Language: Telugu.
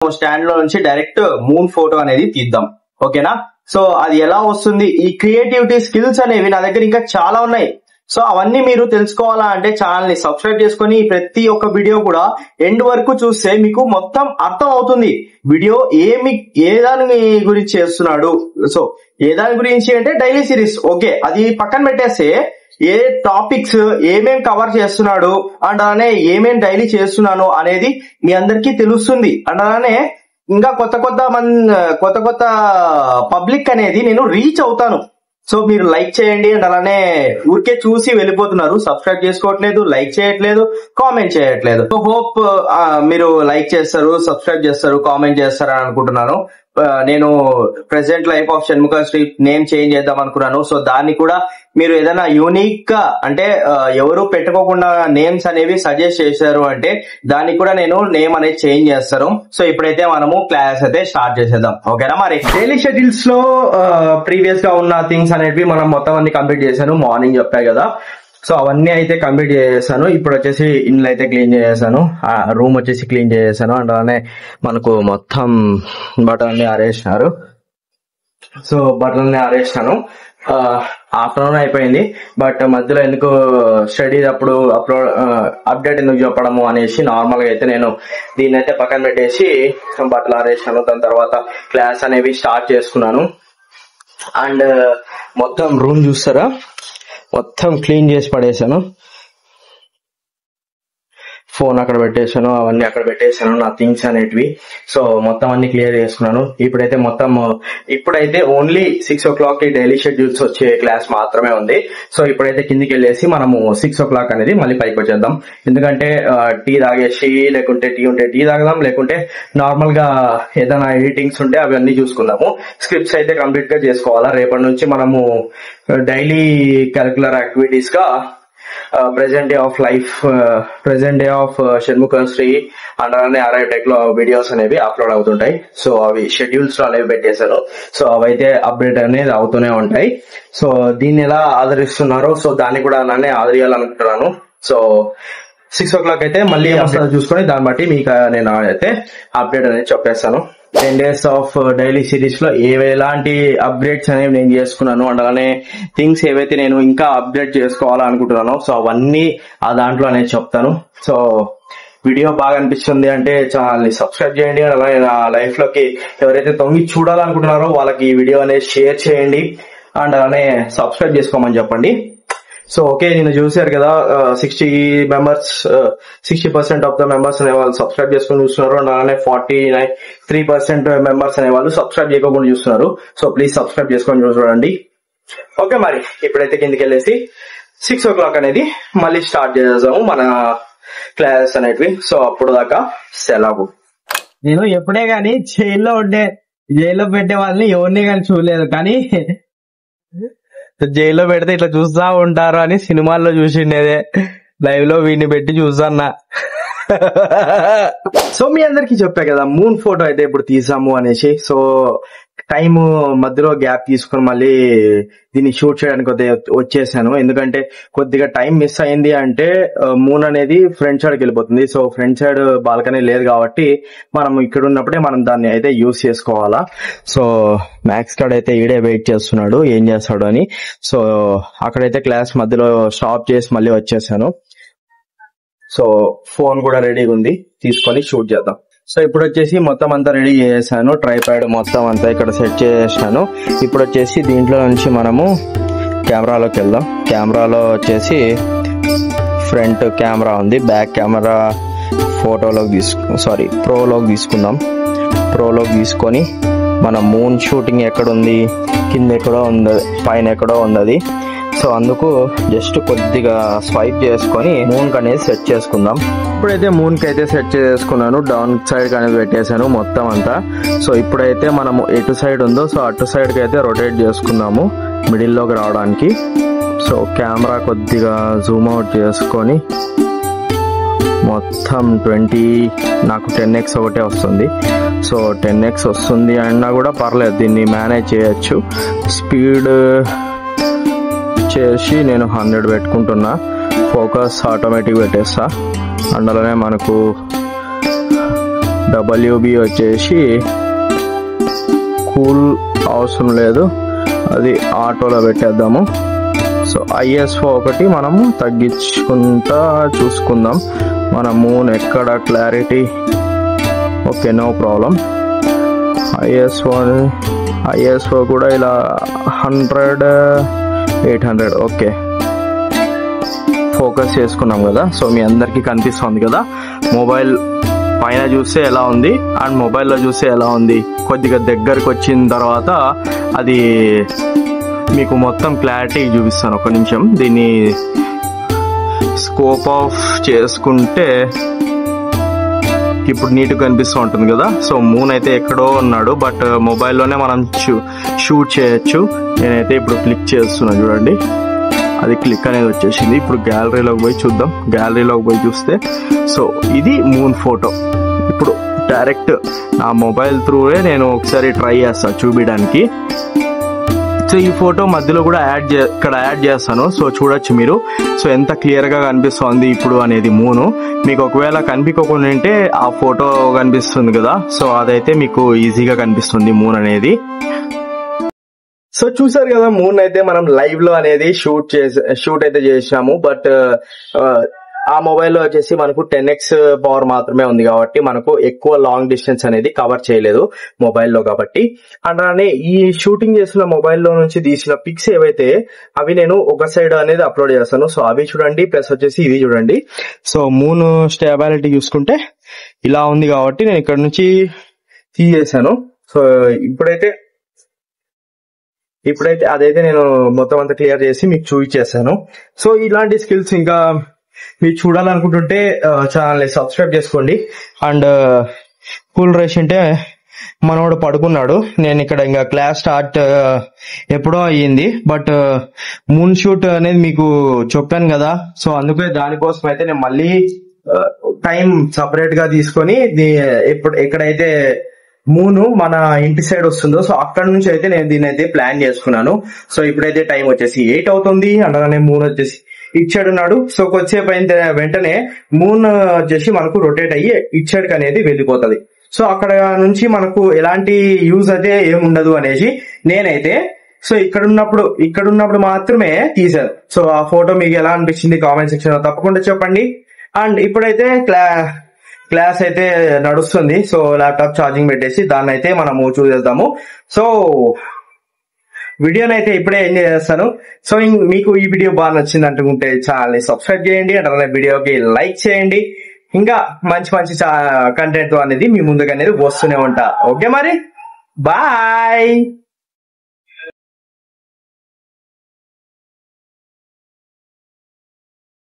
స్టాండ్ లో నుంచి డైరెక్ట్ మూన్ ఫోటో అనేది తీద్దాం. ఓకేనా? సో అది ఎలా వస్తుంది, ఈ క్రియేటివిటీ స్కిల్స్ అనేవి నా దగ్గర ఇంకా చాలా ఉన్నాయి. సో అవన్నీ మీరు తెలుసుకోవాలా అంటే ఛానల్ ని సబ్స్క్రైబ్ చేసుకొని ప్రతి ఒక్క వీడియో కూడా ఎండ్ వరకు చూస్తే మీకు మొత్తం అర్థం అవుతుంది. వీడియో ఏ దాని గురించి చేస్తున్నాడు, సో ఏ దాని గురించి అంటే డైలీ సిరీస్. ఓకే, అది పక్కన పెట్టేస్తే ఏ టాపిక్స్ ఏమేం కవర్ చేస్తున్నాడు అండ్ అలానే ఏమేం డైలీ చేస్తున్నాను అనేది మీ అందరికీ తెలుస్తుంది. అండ్ అలానే ఇంకా కొత్త కొత్త పబ్లిక్ అనేది నేను రీచ్ అవుతాను. సో మీరు లైక్ చేయండి అండ్ అలానే ఊరికే చూసి వెళ్ళిపోతున్నారు, సబ్స్క్రైబ్ చేసుకోవట్లేదు, లైక్ చేయట్లేదు, కామెంట్ చేయట్లేదు. సో హోప్ మీరు లైక్ చేస్తారు, సబ్స్క్రైబ్ చేస్తారు, కామెంట్ చేస్తారు అని అనుకుంటున్నాను. నేను present life of Shanmukha Shri name change చేద్దాం అనుకున్నాను. సో దాన్ని కూడా మీరు ఏదైనా యూనిక్ గా అంటే ఎవరు పెట్టుకోకుండా నేమ్స్ అనేవి సజెస్ట్ చేశారు అంటే దానికి కూడా నేను నేమ్ అనేది చేంజ్ చేస్తాను. సో ఇప్పుడైతే మనము క్లాస్ అయితే స్టార్ట్ చేసేద్దాం. ఓకేనా? మరి డైలీ షెడ్యూల్స్ లో ప్రీవియస్ గా ఉన్న థింగ్స్ అనేవి మనం మొత్తం అన్ని కంప్లీట్ చేశాను. మార్నింగ్ చెప్పా కదా, సో అవన్నీ అయితే కంప్లీట్ చేసేసాను. ఇప్పుడు వచ్చేసి ఇల్లు అయితే క్లీన్ చేసేసాను, రూమ్ వచ్చేసి క్లీన్ చేసేసాను. అండ్ అలానే మనకు మొత్తం బట్టలన్నీ ఆరేసినారు. సో బట్టలన్నీ ఆరేసినాను. ఆఫ్టర్నూన్ అయిపోయింది, బట్ మధ్యలో ఎందుకు స్టడీ అప్పుడు అప్డేట్ ఎందుకు చెప్పడము అనేసి నార్మల్ గా అయితే నేను దీన్ని అయితే పక్కన పెట్టేసి బట్టలు ఆరేసాను. దాని తర్వాత క్లాస్ అనేవి స్టార్ట్ చేసుకున్నాను. అండ్ మొత్తం రూమ్ చూస్తారా, మొత్తం క్లీన్ చేసి పడేసాను. ఫోన్ అక్కడ పెట్టేశాను, అవన్నీ అక్కడ పెట్టేశాను, నా థింగ్స్ అనేటివి. సో మొత్తం అన్ని క్లియర్ చేసుకున్నాను. ఇప్పుడైతే ఓన్లీ 6 o'clock డైలీ షెడ్యూల్స్ వచ్చే క్లాస్ మాత్రమే ఉంది. సో ఇప్పుడైతే కిందికి వెళ్ళేసి మనము 6 o'clock అనేది మళ్ళీ పైకి వచ్చేద్దాం. ఎందుకంటే టీ తాగేసి, లేకుంటే టీ ఉంటే టీ తాగదాం, లేకుంటే నార్మల్ గా ఏదైనా ఎడిటింగ్స్ ఉంటే అవన్నీ చూసుకుందాము. స్క్రిప్ట్స్ అయితే కంప్లీట్ గా చేసుకోవాలా. రేపటి నుంచి మనము డైలీ కరిక్యులర్ యాక్టివిటీస్ గా present day of Shanmukha Shri and అలానే RITech లో వీడియోస్ అనేవి అప్లోడ్ అవుతుంటాయి. సో అవి షెడ్యూల్స్ లో అనేవి పెట్టేశారు. సో అవైతే అప్డేట్ అనేది అవుతూనే ఉంటాయి. సో దీన్ని ఎలా ఆదరిస్తున్నారో సో దాన్ని కూడా అలానే ఆదరియాలనుకుంటున్నాను. సో 6 o'clock అయితే మళ్ళీ చూసుకొని దాన్ని బట్టి మీకు నేను అయితే అప్డేట్ అనేది చెప్పేస్తాను. 10 days ఆఫ్ డైలీ సిరీస్ లో ఎలాంటి అప్డేట్స్ అనేవి నేను చేసుకున్నాను అండ్ అలానే థింగ్స్ ఏవైతే నేను ఇంకా అప్డేట్ చేసుకోవాలనుకుంటున్నానో సో అవన్నీ ఆ దాంట్లో అనేది చెప్తాను. సో వీడియో బాగా అనిపిస్తుంది అంటే ఛానల్ ని సబ్స్క్రైబ్ చేయండి. అలానే నా లైఫ్ లోకి ఎవరైతే తొంగి చూడాలనుకుంటున్నారో వాళ్ళకి ఈ వీడియో అనేది షేర్ చేయండి అండ్ అలానే సబ్స్క్రైబ్ చేసుకోమని చెప్పండి. సో ఓకే, నేను చూసారు కదా 60% ఆఫ్ ద మెంబర్స్ అనే వాళ్ళు సబ్స్క్రైబ్ చేసుకుని చూస్తున్నారు అండ్ అలానే 43% మెంబర్స్ అనే వాళ్ళు సబ్స్క్రైబ్ చేయకుండా చూస్తున్నారు. సో ప్లీజ్ సబ్స్క్రైబ్ చేసుకొని చూడండి. ఓకే, మరి ఇప్పుడైతే కిందకి వెళ్ళేసి 6 o'clock అనేది మళ్ళీ స్టార్ట్ చేద్దాము మన క్లాస్ అనేటివి. సో అప్పుడు దాకా సెలవు. నేను ఎప్పుడే గాని జైల్లో పెట్టే వాళ్ళని ఎవరిని కానీ చూడలేదు, కానీ జైల్లో పెడితే ఇట్లా చూస్తా ఉంటారు అని సినిమాల్లో చూసిండేదే. లైవ్ లో వీడిని పెట్టి చూస్తాన్నా. సో మీ అందరికి చెప్పా కదా మూన్ ఫోటో అయితే ఇప్పుడు తీసాము అనేసి. సో టైం మధ్యలో గ్యాప్ తీసుకుని మళ్ళీ దీన్ని షూట్ చేయడానికి వచ్చేసాను. ఎందుకంటే కొద్దిగా టైం మిస్ అయింది అంటే మూన్ అనేది ఫ్రంట్ సైడ్కి వెళ్ళిపోతుంది. సో ఫ్రంట్ సైడ్ బాల్కనీ లేదు కాబట్టి మనం ఇక్కడ ఉన్నప్పుడే మనం దాన్ని అయితే యూజ్ చేసుకోవాలా. సో మ్యాక్స్ కార్డ్ అయితే ఈడే వెయిట్ చేస్తున్నాడు ఏం చేస్తాడు అని. సో అక్కడైతే క్లాస్ మధ్యలో స్టాప్ చేసి మళ్ళీ వచ్చేసాను. సో ఫోన్ కూడా రెడీగా ఉంది, తీసుకొని షూట్ చేద్దాం. సో ఇప్పుడు వచ్చేసి మొత్తం అంతా రెడీ చేసేసాను. ట్రైపాడ్ మొత్తం అంతా ఇక్కడ సెట్ చేసేసాను. ఇప్పుడు వచ్చేసి దీంట్లో నుంచి మనము కెమెరాలోకి వెళ్దాం. కెమెరాలో వచ్చేసి ఫ్రంట్ కెమెరా ఉంది, బ్యాక్ కెమెరా ప్రోలోకి తీసుకుందాం. ప్రోలోకి తీసుకొని మన మూన్ షూటింగ్ ఎక్కడుంది, కింద ఎక్కడో ఉంది, పైన ఎక్కడో ఉంది. సో అందుకు జస్ట్ కొద్దిగా స్వైప్ చేసుకొని మూన్ కి అనేది సెట్ చేసుకుందాం. ఇప్పుడైతే మూన్ కి అయితే సెట్ చేసుకున్నాను, డౌన్ సైడ్ అనేది పెట్టేశాను మొత్తం అంతా. సో ఇప్పుడైతే మనము ఎటు సైడ్ ఉందో సో అటు సైడ్ కి అయితే రొటేట్ చేసుకుందాము మిడిల్ లోకి రావడానికి. సో కెమెరా కొద్దిగా జూమ్ అవుట్ చేసుకొని మొత్తం 20, నాకు 10x ఒకటే వస్తుంది. సో 10x వస్తుంది అన్నా కూడా పర్లేదు, దీన్ని మేనేజ్ చేయొచ్చు. స్పీడ్ చేసి నేను 100 పెట్టుకుంటున్నా. ఫోకస్ ఆటోమేటిక్ పెట్టేస్తా. అందులోనే మనకు WB వచ్చేసి కూల్ అవసరం లేదు, అది ఆటోలో పెట్టేద్దాము. సో ISO ఒకటి మనము తగ్గించుకుంటా చూసుకుందాం. మన మూన్ ఎక్కడ clarity, okay no problem. ISO కూడా ఇలా 100, 800 ఓకే ఫోకస్ చేసుకున్నాం కదా. సో మీ అందరికీ కనిపిస్తుంది కదా, మొబైల్ పైన చూస్తే ఎలా ఉంది అండ్ మొబైల్లో చూస్తే ఎలా ఉంది. కొద్దిగా దగ్గరకు వచ్చిన తర్వాత అది మీకు మొత్తం క్లారిటీ చూపిస్తాను. ఒక నిమిషం దీన్ని స్కోప్ ఆఫ్ చేసుకుంటే ఇప్పుడు నీట్గా కనిపిస్తూ ఉంటుంది కదా. సో మూన్ అయితే ఎక్కడో ఉన్నాడు, బట్ మొబైల్లోనే మనం షూట్ చేయొచ్చు. నేనైతే ఇప్పుడు క్లిక్ చేస్తున్నాను చూడండి, అది క్లిక్ అనేది వచ్చేసింది. ఇప్పుడు గ్యాలరీలోకి పోయి చూద్దాం. గ్యాలరీలోకి పోయి చూస్తే సో ఇది మూన్ ఫోటో. ఇప్పుడు డైరెక్ట్ నా మొబైల్ త్రూనే నేను ఒకసారి ట్రై చేస్తాను చూపించడానికి. సో ఈ ఫోటో మధ్యలో కూడా ఇక్కడ యాడ్ చేస్తాను. సో చూడొచ్చు మీరు, సో ఎంత క్లియర్ గా కనిపిస్తుంది ఇప్పుడు అనేది మూను. మీకు ఒకవేళ కనిపించకుండా ఉంటే ఆ ఫోటో కనిపిస్తుంది కదా, సో అదైతే మీకు ఈజీగా కనిపిస్తుంది మూన్ అనేది. సో చూసారు కదా, మూన్ అయితే మనం లైవ్ లో అనేది షూట్ అయితే చేసాము. బట్ ఆ మొబైల్లో వచ్చేసి మనకు 10x పవర్ మాత్రమే ఉంది కాబట్టి మనకు ఎక్కువ లాంగ్ డిస్టెన్స్ అనేది కవర్ చేయలేదు మొబైల్లో కాబట్టి. అలానే ఈ షూటింగ్ చేసిన మొబైల్లో నుంచి తీసిన పిక్స్ ఏవైతే అవి నేను ఒక సైడ్ అనేది అప్లోడ్ చేస్తాను. సో అవి చూడండి, ప్లస్ వచ్చేసి ఇది చూడండి. సో మూన్ స్టేబిలిటీ చూసుకుంటే ఇలా ఉంది కాబట్టి నేను ఇక్కడ నుంచి తీసేసాను. సో ఇప్పుడైతే అదైతే నేను మొత్తం అంతా క్లియర్ చేసి మీకు చూపించేసాను. సో ఇలాంటి స్కిల్స్ ఇంకా మీరు చూడాలనుకుంటుంటే ఛానల్ ని సబ్స్క్రైబ్ చేసుకోండి. అండ్ కూల్ రేష్ అంటే మనోడు పడుకున్నాడు. నేను ఇక్కడ ఇంకా క్లాస్ స్టార్ట్ ఎప్పుడో అయ్యింది, బట్ మూన్ షూట్ అనేది మీకు చెప్పాను కదా. సో అందుకే దానికోసం అయితే నేను మళ్ళీ టైం సపరేట్ గా తీసుకొని ఎక్కడైతే మూను మన ఇంటి సైడ్ వస్తుందో సో అక్కడ నుంచి అయితే నేను దీన్ని అయితే ప్లాన్ చేసుకున్నాను. సో ఇప్పుడైతే టైం వచ్చేసి 8 అవుతుంది. అలానే మూన్ వచ్చేసి ఇటు సైడ్ ఉన్నాడు. సో కొద్దిసేపు అయిన వెంటనే మూన్ వచ్చేసి మనకు రొటేట్ అయ్యి ఇటు సైడ్ అనేది వెళ్ళిపోతుంది. సో అక్కడ నుంచి మనకు ఎలాంటి యూజ్ అయితే ఏముండదు అనేసి నేనైతే సో ఇక్కడ ఉన్నప్పుడు మాత్రమే తీశాను. సో ఆ ఫోటో మీకు ఎలా అనిపించింది కామెంట్ సెక్షన్ లో తప్పకుండా చెప్పండి. అండ్ ఇప్పుడైతే క్లాస్ అయితే నడుస్తుంది. సో ల్యాప్టాప్ ఛార్జింగ్ పెట్టేసి దాన్ని అయితే మనము చూసేద్దాము. సో వీడియోని అయితే ఇప్పుడే ఎంజాయ్ చేస్తాను. సో మీకు ఈ వీడియో బాగా నచ్చింది అనుకుంటే ఛానల్ ని సబ్స్క్రైబ్ చేయండి, అలానే వీడియోకి లైక్ చేయండి. ఇంకా మంచి కంటెంట్ అనేది మీ ముందుకు అనేది వస్తూనే ఉంటా. ఓకే మరి బాయ్.